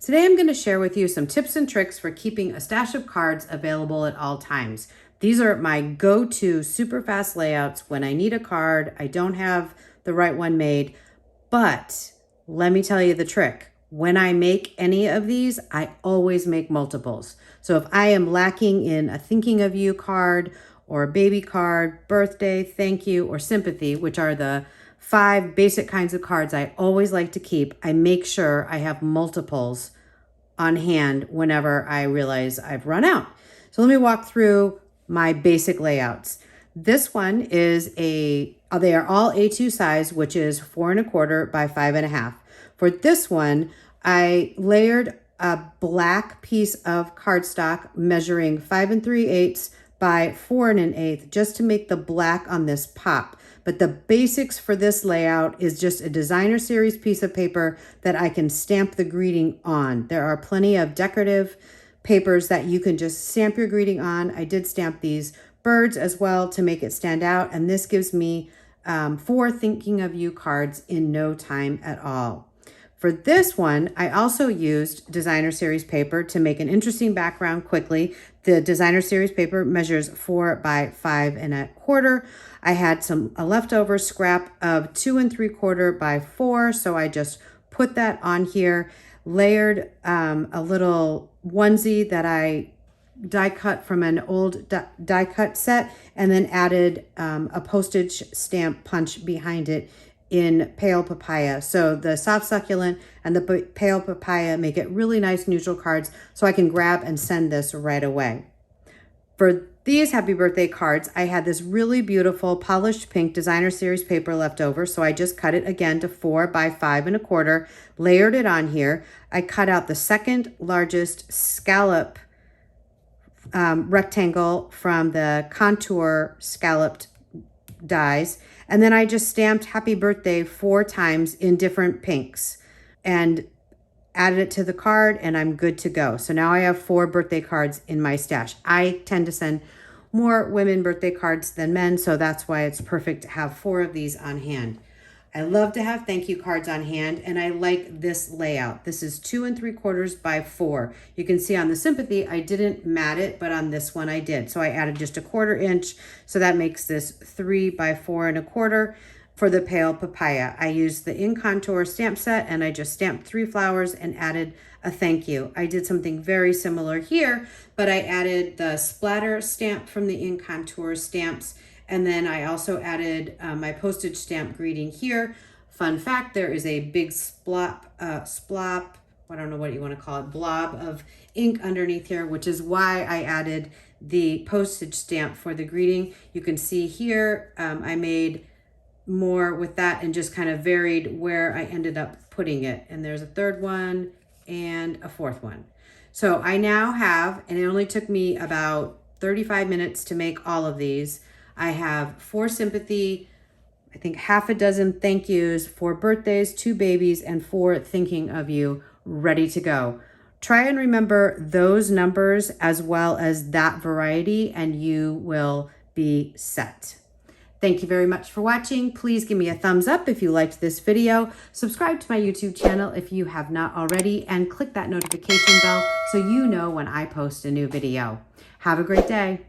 Today I'm going to share with you some tips and tricks for keeping a stash of cards available at all times. These are my go-to super fast layouts when I need a card. I don't have the right one made, but let me tell you the trick. When I make any of these, I always make multiples. So if I am lacking in a thinking of you card or a baby card, birthday, thank you, or sympathy, which are the 5 basic kinds of cards I always like to keep, I make sure I have multiples on hand whenever I realize I've run out. So let me walk through my basic layouts. This one is they are all A2 size, which is 4 1/4 by 5 1/2. For this one, I layered a black piece of cardstock measuring 5 3/8 by 4 1/8 just to make the black on this pop. But the basics for this layout is just a designer series piece of paper that I can stamp the greeting on. There are plenty of decorative papers that you can just stamp your greeting on. I did stamp these birds as well to make it stand out. And this gives me 4 thinking of you cards in no time at all. For this one, I also used designer series paper to make an interesting background quickly. The designer series paper measures 4 by 5 1/4. I had a leftover scrap of 2 3/4 by 4, so I just put that on here, layered a little onesie that I die cut from an old die cut set, and then added a postage stamp punch behind it in pale papaya. So the soft succulent and the pale papaya make it really nice neutral cards, so I can grab and send this right away. For these happy birthday cards, I had this really beautiful polished pink designer series paper left over, so I just cut it again to 4 by 5 1/4, layered it on here. I cut out the second largest scallop rectangle from the contour scalloped dies, and then I just stamped happy birthday 4 times in different pinks and added it to the card, and I'm good to go. So now I have 4 birthday cards in my stash. I tend to send more women birthday cards than men, so that's why it's perfect to have 4 of these on hand. I love to have thank you cards on hand, and I like this layout. This is 2 3/4 by 4. You can see on the sympathy, I didn't mat it, but on this one I did. So I added just a 1/4 inch, so that makes this 3 by 4 1/4. For the pale papaya, I used the In Contour stamp set, and I just stamped 3 flowers and added a thank you. I did something very similar here, but I added the splatter stamp from the In Contour stamps, and then I also added my postage stamp greeting here. Fun fact, there is a big splop, I don't know what you want to call it, blob of ink underneath here, which is why I added the postage stamp for the greeting. You can see here, I made more with that and just kind of varied where I ended up putting it. And there's a 3rd one and a 4th one. So I now have, and it only took me about 35 minutes to make all of these. I have 4 sympathy, I think half a dozen thank yous, 4 birthdays, 2 babies, and 4 thinking of you ready to go. Try and remember those numbers as well as that variety, and you will be set. Thank you very much for watching. Please give me a thumbs up if you liked this video. Subscribe to my YouTube channel if you have not already, and click that notification bell so you know when I post a new video. Have a great day.